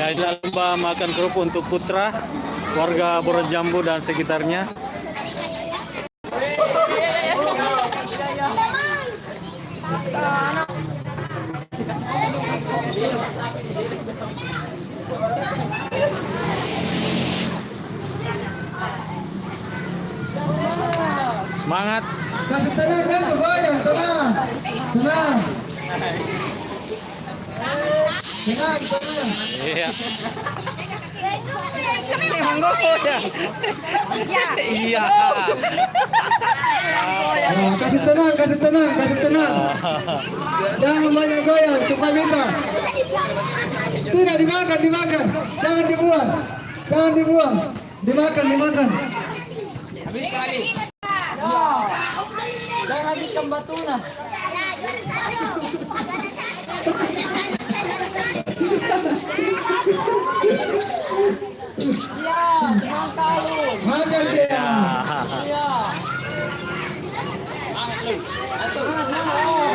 Ya, ini lomba makan kerupuk untuk putra warga Boronjambu dan sekitarnya. Semangat. Kasih tenang kan, goyang, tenang. Tenang. Tenang, tenang. Iya. Emang goyang. Ya. Iya. Nah, kasih tenang, kasih tenang, kasih tenang. Jangan banyak goyang, supaya bisa. Tidak dimakan, dimakan. Jangan dibuang. Jangan dibuang. Dimakan, dimakan. Habis kali. Jangan habiskan batunya. Iya, semangka lu. Makan dia. Iya. Semangat lu. Semangat mau.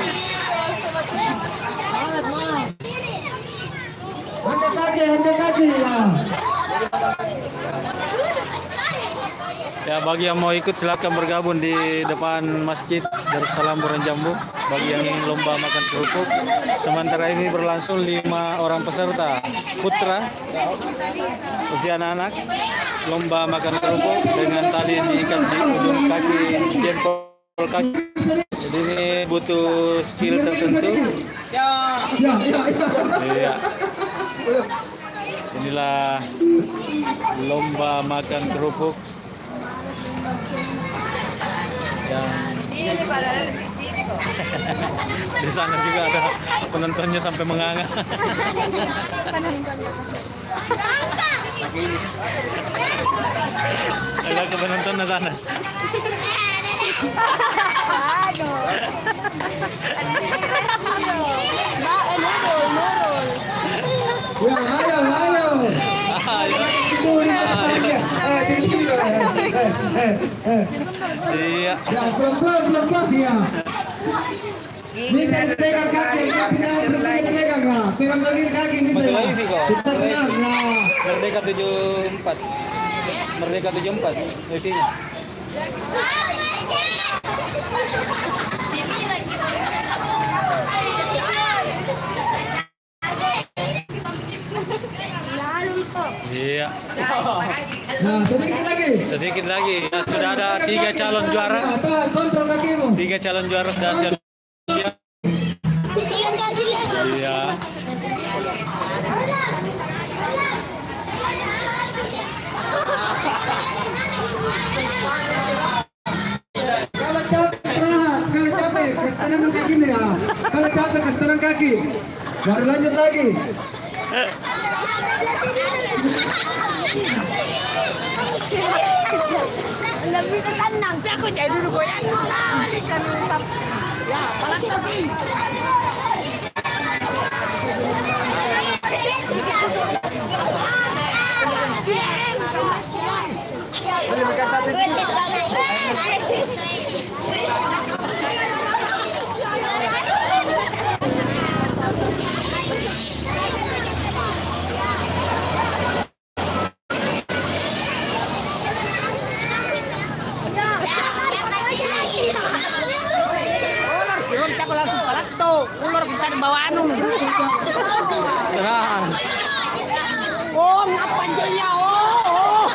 Semangat mau. Angkat kaki, angkat kaki. Ya, bagi yang mau ikut silakan bergabun di depan Masjid Darussalam Boronjambu. Bagi yang ingin lomba makan kerupuk, sementara ini berlangsung 5 orang peserta putra usia anak-anak lomba makan kerupuk dengan tali diikat di ujung kaki jempol kaki. Jadi ini butuh skill tertentu. Ya. Ya, ya, ya. Iya. Inilah lomba makan kerupuk yang Ini padahal di sini kok. di sana juga ada penontonnya sampai menganga. Ada ke penonton di sana. Aduh. Ya, ayo, ayo. Ayo. Iya. Ya, pelan-pelan, pelan-pelan ya. Minta dipegang kaki, kaki dipegang ya. Pegang lagi kaki ini. Masih lagi sih kok. Kita tenang ya. Merdeka 74. Merdeka 74. Wifi-nya. Iya. Nah, sedikit lagi. Sedikit lagi. Ya, sudah ada 3 calon juara. Apa? Kontrol kakimu. 3 calon juara sudah siap. Iya. Kalau capek istirahat, kalau capek kasih tangan kaki nih ya. Kalau capek kasih tangan kaki. Baru lanjut lagi. Lebih tenang, aku jadi dulu goyang lah, ikan lengkap. Ya, palang kaki. Aku langsung palat tuh, ular kita di bawah anu. Tenang. Oh, ngapa jadinya? Oh.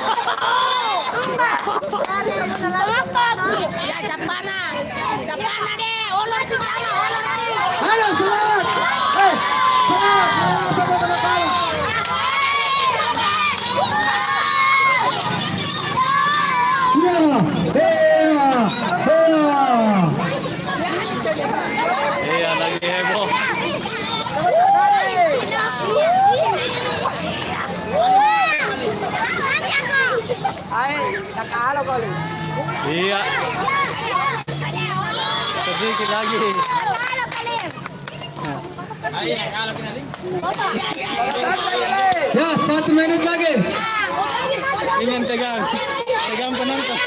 Ya capana deh, ular di sana, ular. Ayo, semangat. Semangat. Sama-sama. Ya, Iya, lagi heboh. Tak kalah kali. Iya. Sedikit lagi. Ya, 1 menit lagi. Ingin tegang. Tegang penonton.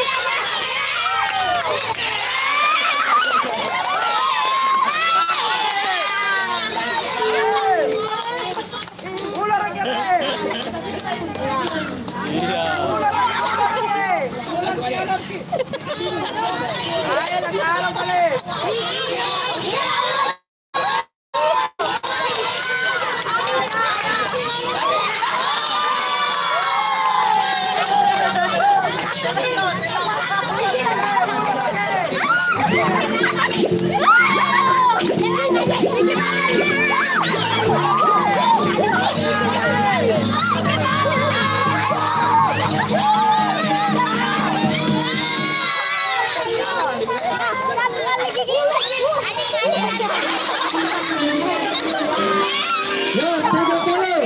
Ya, 30.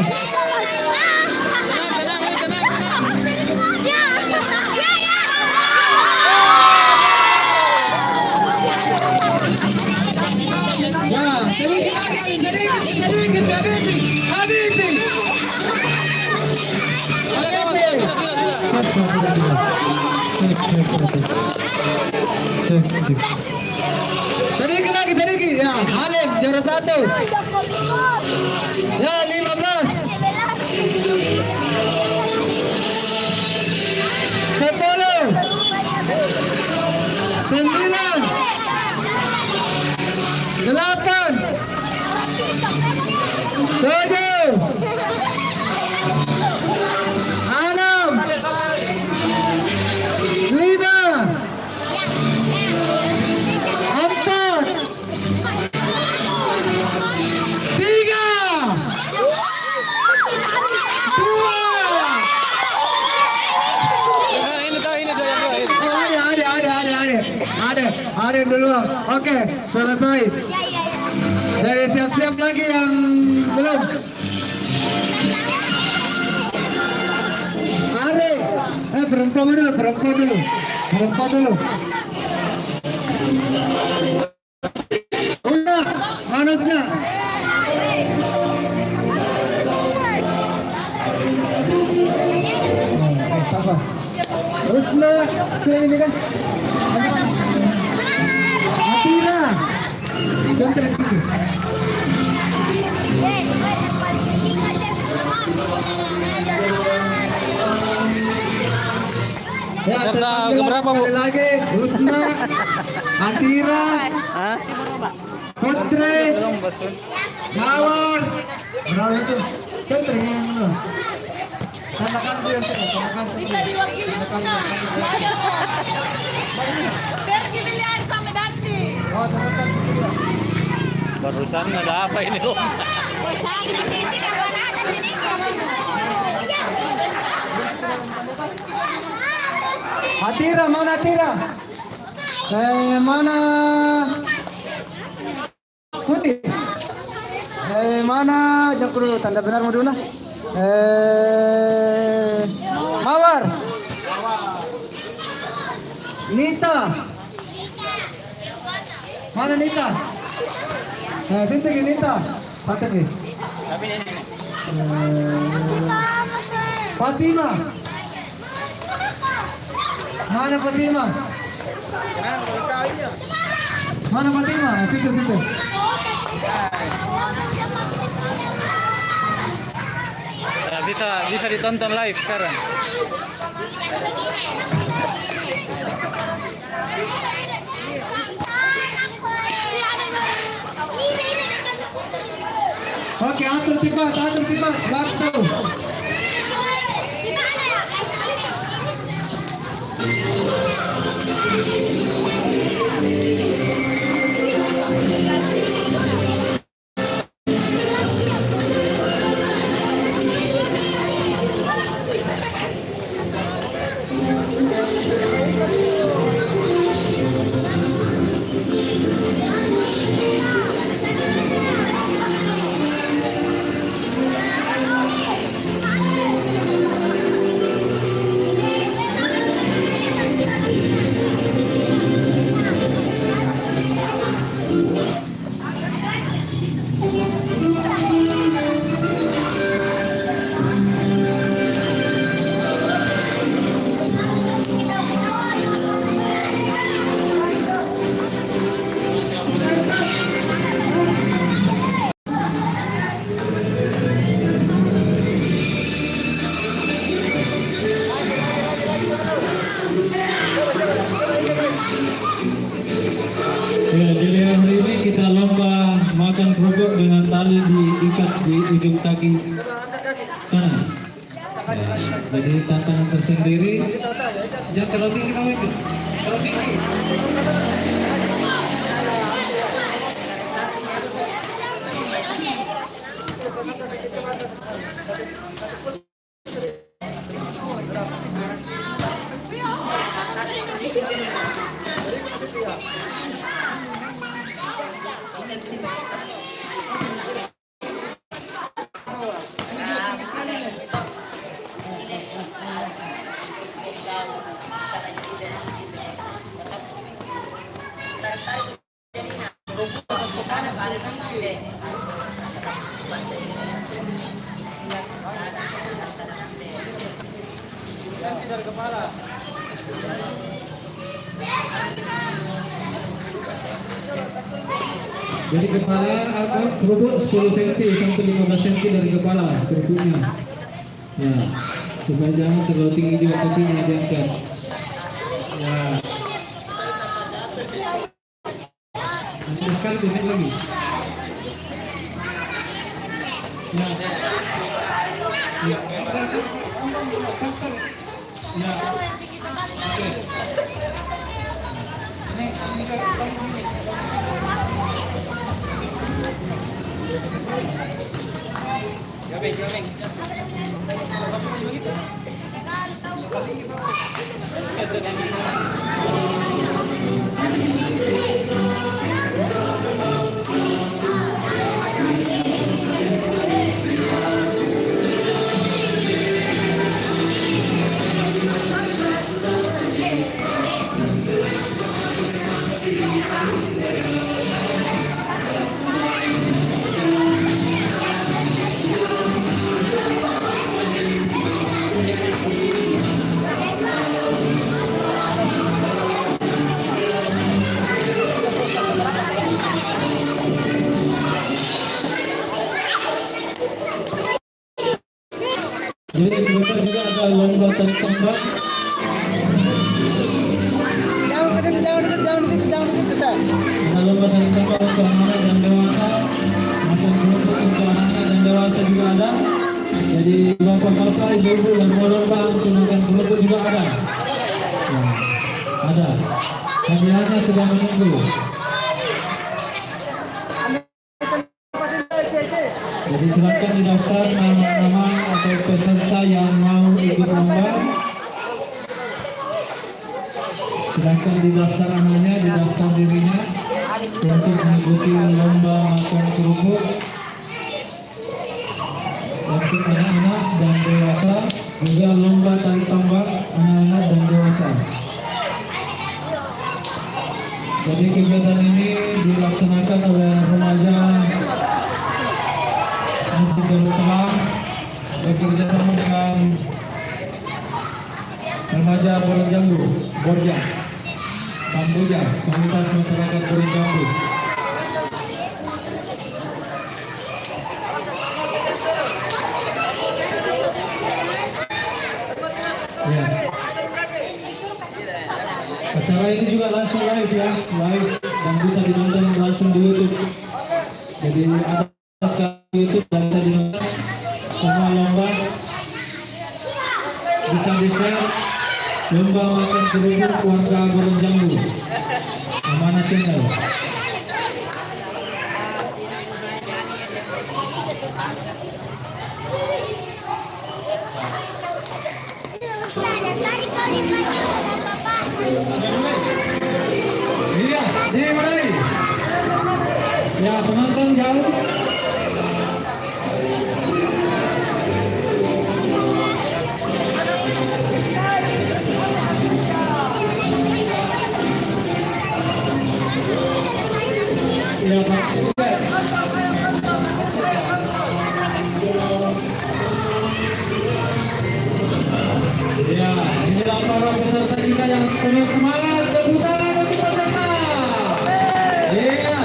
Ya, sedikit lagi, sedikit. Habisi. Cek. Sedikit. Ya, Halim juara 1. Ya, 15. 10. 9. 8. 7. 6. 5. 4. 3. 2. Ada dulu. Oke, selesai. Dari siap-siap lagi yang belum. Are, perempuan dulu. Udah, panasnya. Sabar. Terus ini kan. Atira. Contoh itu. Ya, Peserta keberapa, Bu? Lagi, Rusna, Atira, Hah? Putri, Mawar. Berapa itu? Contoh yang mana? Tandakan dulu yang sana, tandakan dulu. Oh, tandakan dulu. Barusan ada apa ini, Om? Atira, mana Atira? Mana Putih? Mana? Jangan dulu, tanda benar mau dulu. Mawar. Nita. Mana Nita? Sini lagi Nita. Satu lagi. Fatima. Mana Fatima? Mana Fatima? Situ. Ya, bisa ditonton live sekarang. Oke, atur cepat, waktu. Ya, jadi hari ini kita lomba makan kerupuk dengan tali diikat di ujung kaki kanan. Ya, jadi tantangan tersendiri. Jangan terlalu tinggi kamu itu. Terlalu tinggi. kepala. Jadi kepala apa? Kerupuk 10 cm sampai 15 cm dari kepala kerupuknya. Ya, supaya jangan terlalu tinggi juga kakinya diangkat. Ya. Nanti sekali naik lagi. Ya. Ya. Ya. Oke. Jadi sebentar juga ada lomba tarik tambang. Ada lomba tarik tambang untuk anak dan dewasa. Macam kelompok untuk anak dan dewasa juga ada. Jadi bapak-bapak, ibu-ibu yang mau lomba gunakan kelompok juga ada. Ya, ada. Hadiahnya sudah menunggu. Jadi silakan didaftar nama-nama atau peserta yang mau ikut lomba. Silakan didaftar namanya, didaftar dirinya untuk mengikuti lomba makan kerupuk untuk anak-anak dan dewasa, juga lomba tarik tambang anak-anak dan dewasa. Jadi kegiatan ini dilaksanakan oleh remaja Masjid Darussalam bekerjasama dengan remaja Boronjambu, Borja, Kamboja, Komunitas Masyarakat Boronjambu. Ya. Acara ini juga langsung live ya, live dan bisa ditonton langsung di YouTube. Jadi ada sekali YouTube dan bisa ditonton semua lomba, bisa di-share lomba makan kerupuk warga Boronjambu, Amanah Channel. Iya, dimulai. Ya, penonton jauh. Ya, Pak. Ya, inilah para peserta kita yang penuh semangat. Tepuk tangan untuk peserta. Iya.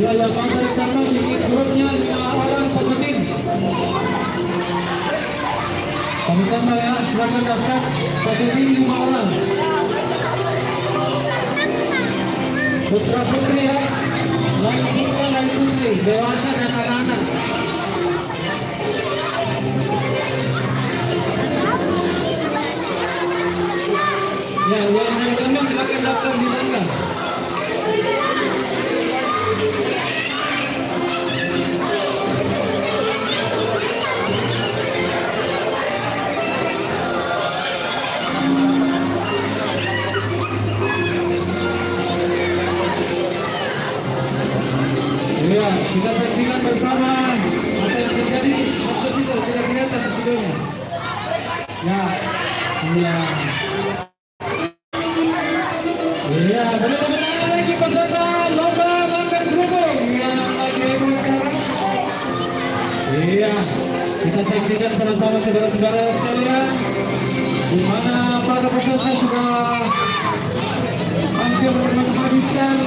Ya, yang bangga tambah bikin grupnya 5 orang satu tim. Kami tambah ya, silakan daftar satu tim 5 orang. Putra putri ya, lain putra dan putri, dewasa dan anak-anak. Ya, yang tambah silakan daftar di sana. Ya, kita saksikan bersama apa yang terjadi. Maksud itu sudah kelihatan videonya. Ya, iya. Ya, benar-benar lagi peserta lomba makan kerupuk. Kita saksikan sama-sama saudara-saudara sekalian, di mana para peserta sudah hampir menghabiskan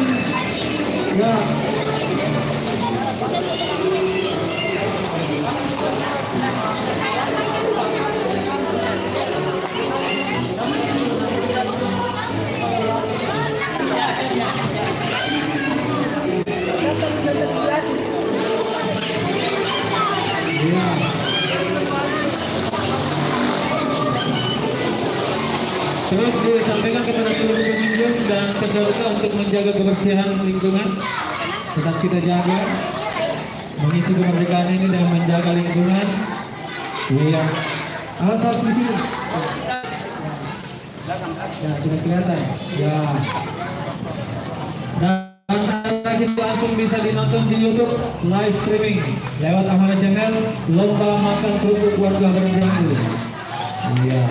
ya. Terus disampaikan kepada seluruh pengunjung dan peserta untuk menjaga kebersihan lingkungan. Tetap kita jaga, mengisi kemerdekaan ini dengan menjaga lingkungan. Iya. Awas harus di sini. Ya, sudah kelihatan. Ya. Dan kita langsung bisa dinonton di YouTube live streaming lewat Amara Channel Lomba Makan Kerupuk Warga Berenjanggu. Iya.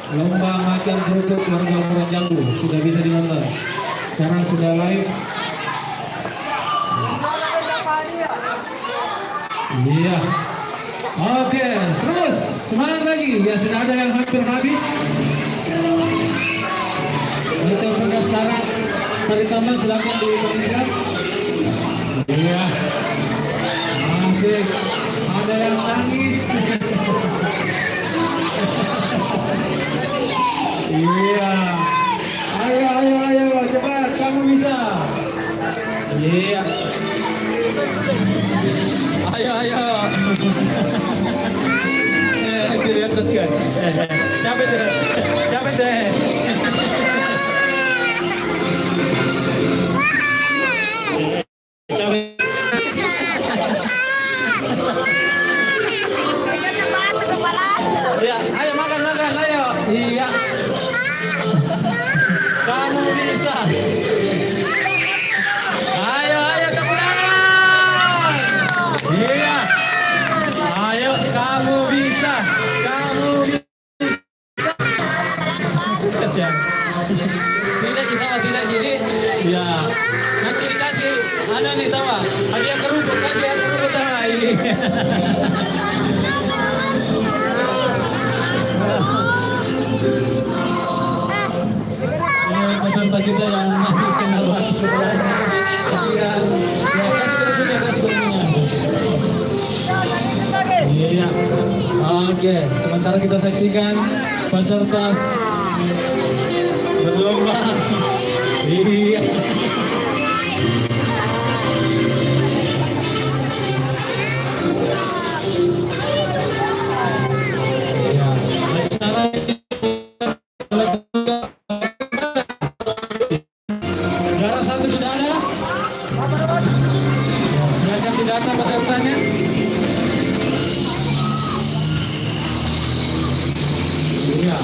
Lomba Makan Kerupuk Warga Berenjanggu sudah bisa dinonton. Sekarang sudah live. Iya. Oke, terus semangat lagi. Ya sudah ada yang hampir habis. Untuk pendaftaran dari teman silakan diberikan. Iya. Asik. Ada yang nangis. Iya. Ayo, cepat, kamu bisa. Iya. Ayo. Dilihatkan. Siapa itu? Ya, ayo makan, ayo. Iya. Kamu bisa. Ayo, tepuk tangan. Iya. Ayo, kamu bisa. Kasihan. Tidak jadi. Ya. Nanti dikasih ada nih tawa. Hadiah kerupuk, kasih kerupuk tawa ini. Peserta kita yang masih kena batu sebelahnya. Kasihan. Ya, kasih iya. Oke, sementara kita saksikan peserta berlomba. Iya. Juara satu sudah ada. Silakan didata pesertanya. Iya.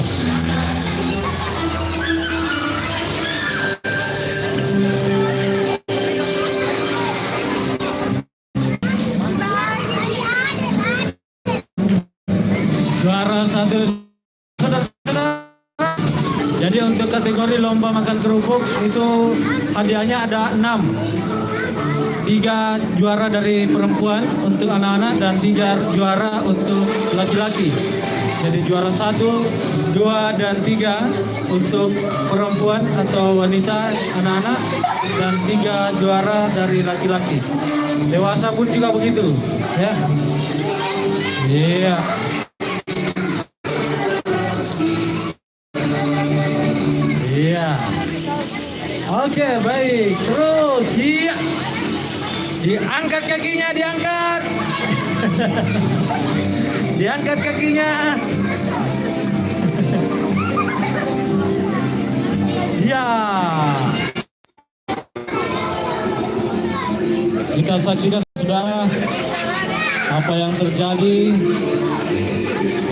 Juara satu. Jadi untuk kategori lomba makan kerupuk itu hadiahnya ada 6. 3 juara dari perempuan untuk anak-anak dan 3 juara untuk laki-laki. Jadi juara 1, 2, dan 3 untuk perempuan atau wanita anak-anak dan 3 juara dari laki-laki. Dewasa pun juga begitu, ya. Iya. Iya. Oke, baik. Terus, iya. Diangkat kakinya, diangkat. Diangkat kakinya. Ya. Kita saksikan saudara apa yang terjadi.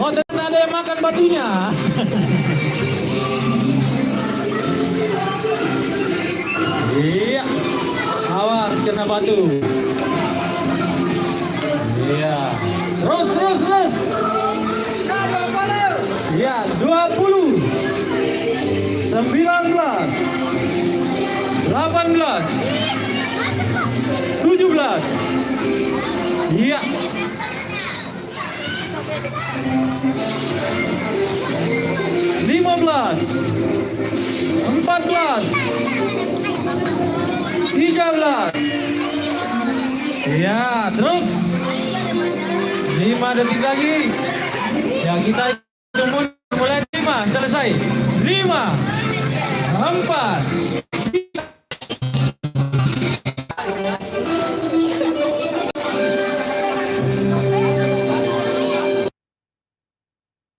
Oh, ternyata ada yang makan batunya. Iya. Awas kena batu. Iya. Terus. Iya, 20. 19. 18. 17. Iya. 15, 14, 13. Ya, terus 5 detik lagi. Ya, kita hitung mulai 5, selesai. 5, 4,